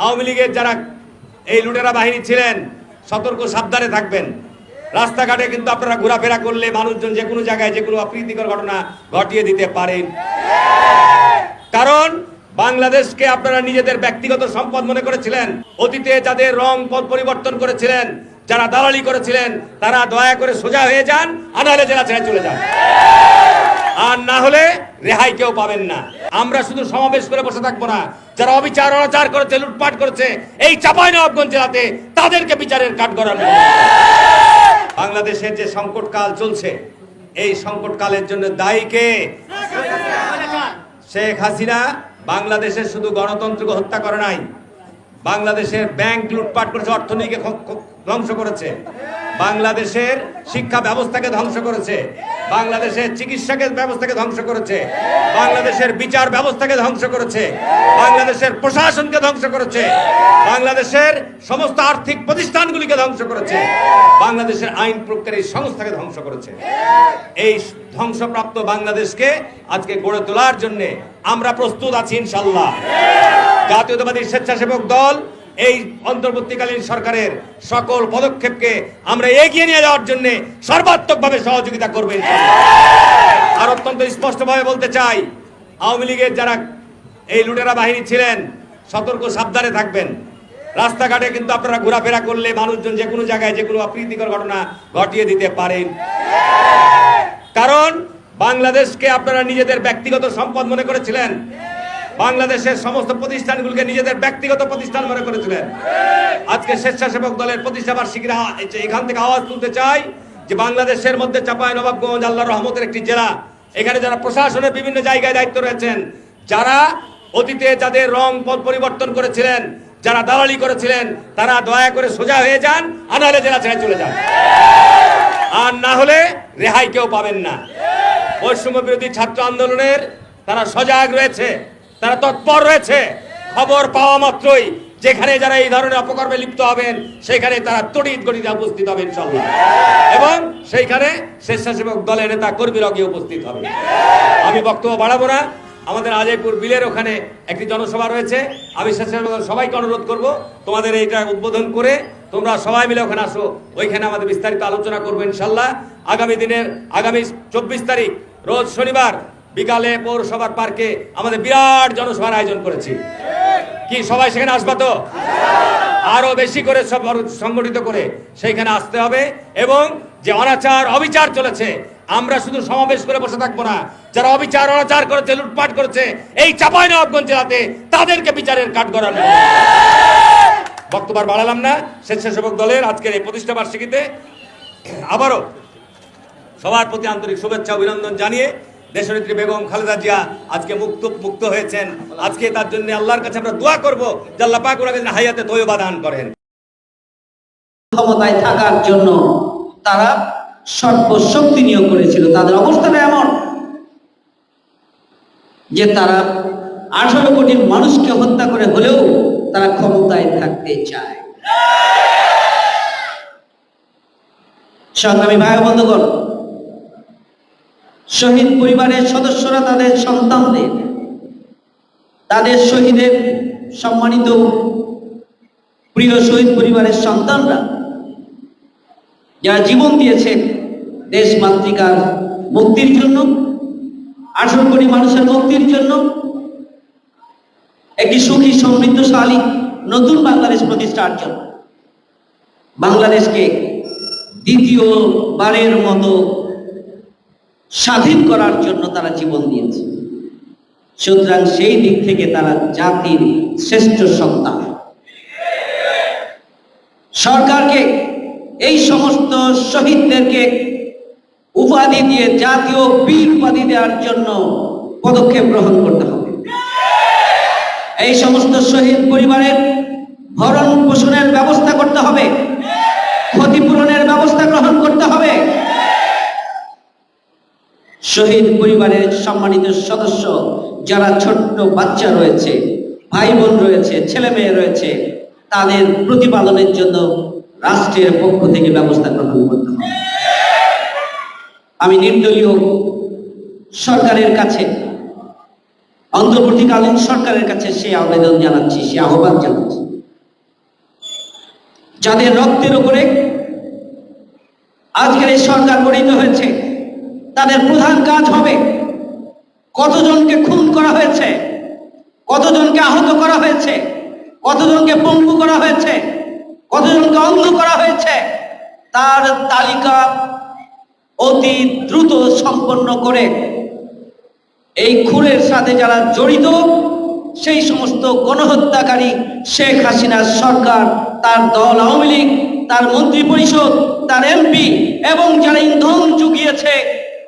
আওয়ামী লীগের যারা এই লুটেরা বাহিনী ছিলেন, সতর্ক সাবধানে থাকবেন। রাস্তাঘাটে কিন্তু আপনারা ঘোরাফেরা করলে মানুষজন যে কোনো জায়গায় যে কোনো অপ্রীতিকর ঘটনা ঘটিয়ে দিতে পারেন। কারণ বাংলাদেশকে আপনারা নিজেদের ব্যক্তিগত সম্পদ মনে করেছিলেন। অতীতে যাদের রং পথ পরিবর্তন করেছিলেন, যারা দালালি করেছিলেন, তারা দয়া করে সোজা হয়ে যান, আর নাহলে জেলা ছেড়ে চলে যান, আর না হলে রেহাই কেউ পাবেন না। আমরা শুধু সমাবেশ করে বসে থাকবো না। যারা অবিচার অনাচার করেছে, লুটপাট করেছে এই চাঁপাইনবাবগঞ্জ জেলাতে, তাদেরকে বিচারের কাঠগড়ায়। বাংলাদেশের যে সংকটকাল চলছে, এই সংকটকালের জন্য দায়ী কে? শেখ হাসিনা বাংলাদেশের শুধু গণতন্ত্রকে হত্যা করে নাই, বাংলাদেশের ব্যাংক লুটপাট করেছে, অর্থনীতিকে ধ্বংস করেছে, বাংলাদেশের শিক্ষা ব্যবস্থাকে ধ্বংস করেছে, বাংলাদেশের চিকিৎসা ব্যবস্থাকে ধ্বংস করেছে, বাংলাদেশের বিচার ব্যবস্থাকে ধ্বংস করেছে, বাংলাদেশের প্রশাসনকে ধ্বংস করেছে, বাংলাদেশের সমস্ত আর্থিক প্রতিষ্ঠানগুলিকে ধ্বংস করেছে, বাংলাদেশের আইন প্রক্রিয়ার সংস্থাকে ধ্বংস করেছে। এই ধ্বংসপ্রাপ্ত বাংলাদেশকে আজকে গড়ে তোলার জন্য আমরা প্রস্তুত আছি ইনশাআল্লাহ। জাতীয়তাবাদী স্বেচ্ছাসেবক দল এই অন্তর্বর্তীকালীন সরকারের সকল পদক্ষেপকে আমরা এগিয়ে নিয়ে যাওয়ার জন্য সর্বাত্মকভাবে সহযোগিতা করবেন। আর অত্যন্ত স্পষ্টভাবে বলতে চাই, আওয়ামী লীগের যারা এই লুটেরা বাহিনী ছিলেন, সতর্ক সাবধানে থাকবেন। রাস্তাঘাটে কিন্তু আপনারা ঘোরাফেরা করলে মানুষজন যে কোনো জায়গায় যে কোনো অপ্রীতিকর ঘটনা ঘটিয়ে দিতে পারেন। কারণ বাংলাদেশকে আপনারা নিজেদের ব্যক্তিগত সম্পদ মনে করেছিলেন, বাংলাদেশের সমস্ত প্রতিষ্ঠানগুলোকে নিজেদের ব্যক্তিগত প্রতিষ্ঠান মনে করেছিলেন। আজকে স্বেচ্ছাসেবক দলের প্রতিষ্ঠাবার্ষিকীর এখান থেকে আওয়াজ তুলতে চাই যে বাংলাদেশের মধ্যে চাঁপাইনবাবগঞ্জ আল্লাহর রহমতের একটি জেলা। এখানে যারা প্রশাসনের বিভিন্ন জায়গায় দায়িত্ব রয়েছেন, যারা অতীতে যাদের রং পথ পরিবর্তন করেছিলেন, যারা দালালি করেছিলেন, তারা দয়া করে সোজা হয়ে যান, আর নাহলে জেলা ছেড়ে চলে যান, আর না হলে রেহাই কেউ পাবেন না। বৈষম্য বিরোধী ছাত্র আন্দোলনের তারা সজাগ রয়েছে, তারা তৎপর রয়েছে। খবর পাওয়া মাত্রই যেখানে যারা এই ধরনের অপকর্মে লিপ্ত হবেন, সেখানে তারা তড়িৎ গতিতে উপস্থিত হবেন ইনশাআল্লাহ, এবং সেইখানে স্বেচ্ছাসেবক দলের নেতা কর্মীরা গিয়ে উপস্থিত হবে। আমি বক্তব্য বাড়াবো না। আমাদের আজয়পুর বিলের ওখানে একটি জনসভা রয়েছে। আমি স্বেচ্ছাসেবক সবাইকে অনুরোধ করব, তোমাদের এইটা উদ্বোধন করে তোমরা সবাই মিলে ওখানে আসো। ওইখানে আমাদের বিস্তারিত আলোচনা করবো ইনশাআল্লাহ। আগামী 24 তারিখ রোজ শনিবার বিকালে পৌরসভার পার্কে আমাদের বিরাট জনসভার আয়োজন করেছি। কি সবাই সেখানে আসবা তো? আরো বেশি করে সব সংগঠিত করে সেইখানে আসতে হবে। এবং যে অনাচার অবিচার চলেছে, আমরা শুধু সমাবেশ করে বসে থাকবো না। যারা অবিচার অনাচার করেছে, লুটপাট করেছে এই চাঁপাইনবাবগঞ্জ জেলাতে, তাদেরকে বিচারের কাঠগড়ায়। বক্তব্য বাড়ালাম না। স্বেচ্ছাসেবক দলের আজকের এই প্রতিষ্ঠা বার্ষিকীতে আবারও সবার প্রতি আন্তরিক শুভেচ্ছা অভিনন্দন জানিয়ে, দেশনেত্রী বেগম খালেদা জিয়া আজকে মুক্ত হয়েছেন। আজকে তার জন্য আল্লাহর কাছে আমরা দোয়া করব যে আল্লাহ পাক ওনাকে হায়াতে তয়্যবা দান করেন। ক্ষমতায় থাকার জন্য তারা সর্বশক্তি নিয়োগ করেছিল। তাদের অবস্থাটা এমন যে তারা 18 কোটি মানুষকে হত্যা করে হলেও তারা ক্ষমতায় থাকতে চায়। সংগ্রামী ভাই বন্ধুগণ, শহীদ পরিবারের সদস্যরা তাদের সন্তানদের, তাদের শহীদের সম্মানিত প্রিয় শহীদ পরিবারের সন্তানরা যারা জীবন দিয়েছে দেশ মাতৃকার মুক্তির জন্য, 18 কোটি মানুষের মুক্তির জন্য, একটি সুখী সমৃদ্ধশালী নতুন বাংলাদেশ প্রতিষ্ঠার জন্য, বাংলাদেশকে দ্বিতীয়বারের মতো স্বাধীন করার জন্য তারা জীবন দিয়েছে। সুতরাং সেই দিক থেকে তারা জাতির শ্রেষ্ঠ সন্তান। সরকারকে এই সমস্ত শহীদদেরকে উপাধি দিয়ে জাতীয় বীর উপাধি দেওয়ার জন্য পদক্ষেপ গ্রহণ করতে হবে। এই সমস্ত শহীদ পরিবারের ভরণ পোষণের ব্যবস্থা করতে হবে, ক্ষতিপূরণের ব্যবস্থা গ্রহণ করতে হবে। শহীদ পরিবারের সম্মানিত সদস্য যারা ছোট্ট বাচ্চা রয়েছে, ভাই বোন রয়েছে, ছেলে মেয়ে রয়েছে, তাদের প্রতিপালনের জন্য রাষ্ট্রের পক্ষ থেকে ব্যবস্থা গ্রহণ করতে হবে। আমি নির্দলীয় সরকারের কাছে অন্তর্বর্তীকালীন সরকারের কাছে সে আবেদন জানাচ্ছি, সে আহ্বান জানাচ্ছি, যাদের রক্তের উপরে আজকের এই সরকার গঠিত হয়েছে, তাদের প্রধান কাজ হবে কতজনকে খুন করা হয়েছে, কতজনকে আহত করা হয়েছে, কতজনকে পঙ্গু করা হয়েছে, কতজনকে অন্ধ করা হয়েছে, তার তালিকা অতি দ্রুত সম্পন্ন করে এই খুনের সাথে যারা জড়িত সেই সমস্ত গণহত্যাকারী শেখ হাসিনার সরকার, তার দল আওয়ামী লীগ, তার মন্ত্রী পরিষদ, তার এমপি এবং যারা ইন্ধন জুগিয়েছে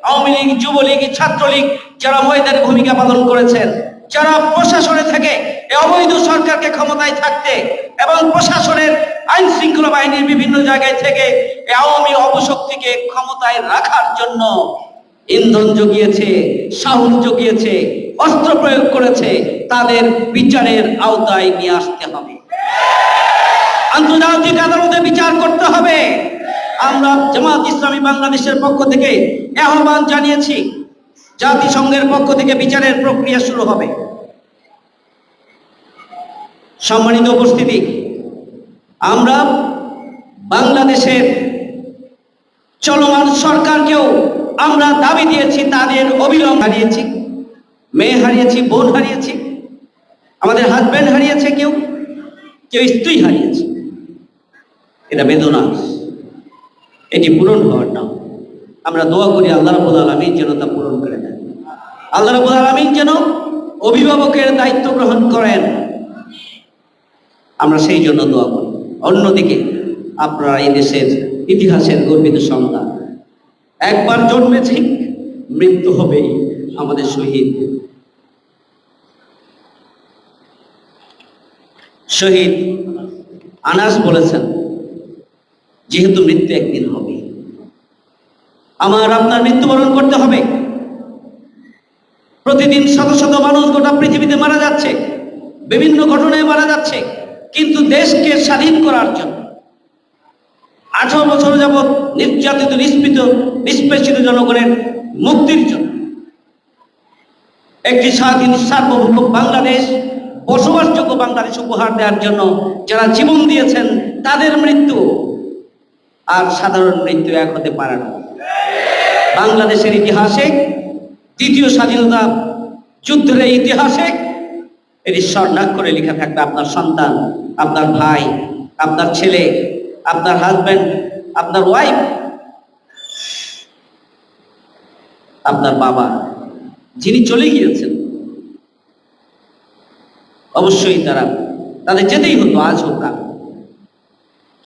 আওয়ামী লীগ, যুবলীগ, ছাত্রলীগ, যারা ময়দানে ভূমিকা পালন করেছেন, যারা প্রশাসনে থেকে এই অবৈধ সরকারকে ক্ষমতায় থাকতে এবং প্রশাসনের আইন শৃঙ্খলা বাহিনীর বিভিন্ন জায়গায় থেকে এই আওয়ামী অপশক্তিকে ক্ষমতায় রাখার জন্য ইন্ধন জুগিয়েছে, সাহস জুগিয়েছে, অস্ত্র প্রয়োগ করেছে, তাদের বিচারের আওতায় নিয়ে আসতে হবে। আন্তর্জাতিক আদালতে বিচার করতে হবে। আমরা জামাত ইসলামী বাংলাদেশের পক্ষ থেকে আহ্বান জানিয়েছি, জাতিসংঘের পক্ষ থেকে বিচারের প্রক্রিয়া শুরু হবে। সম্মানিত উপস্থিতি, আমরা বাংলাদেশের চলমান সরকারকেও আমরা দাবি দিয়েছি, তাদের অবিলম্ব হারিয়েছি, মেয়ে হারিয়েছি, বোন হারিয়েছি, আমাদের হাজব্যান্ড হারিয়েছে, কেউ কেউ স্ত্রী হারিয়েছে। এটা বেদনা, এটি পূরণ হওয়ার নাম। আমরা দোয়া করি আল্লাহ রাব্বুল আলামিন যেন তা পূরণ করে দেন। আল্লাহ রাব্বুল আলামিন যেন অভিভাবকের দায়িত্ব গ্রহণ করেন, আমরা সেই জন্য দোয়া করি। অন্যদিকে আপনারা এই দেশের ইতিহাসের গর্বিত সন্তান, একবার জন্মেছি, মৃত্যু হবেই আমাদের শহীদ। শহীদ আনাস বলেছেন, যেহেতু মৃত্যু একদিন হবে, আমার আপনার মৃত্যুবরণ করতে হবে। প্রতিদিন শত শত মানুষ গোটা পৃথিবীতে মারা যাচ্ছে, বিভিন্ন ঘটনায় মারা যাচ্ছে, কিন্তু দেশকে স্বাধীন করার জন্য 18 বছর যাবৎ নির্যাতিত, নিষ্পেষিত জনগণের মুক্তির জন্য একটি স্বাধীন সার্বভৌম বাংলাদেশ, বসবাসযোগ্য বাংলাদেশ উপহার দেওয়ার জন্য যারা জীবন দিয়েছেন তাদের মৃত্যু আর সাধারণ মৃত্যু এক হতে পারে না। বাংলাদেশের ইতিহাসে দ্বিতীয় স্বাধীনতা যুদ্ধের ইতিহাসে এটি স্বর্ণাক্ষরে লেখা থাকবে। আপনার সন্তান, আপনার ভাই, আপনার ছেলে, আপনার হাজব্যান্ড, আপনার ওয়াইফ, আপনার বাবা যিনি চলে গিয়েছেন, অবশ্যই তাদের যেতেই হতো, আজ হোক না।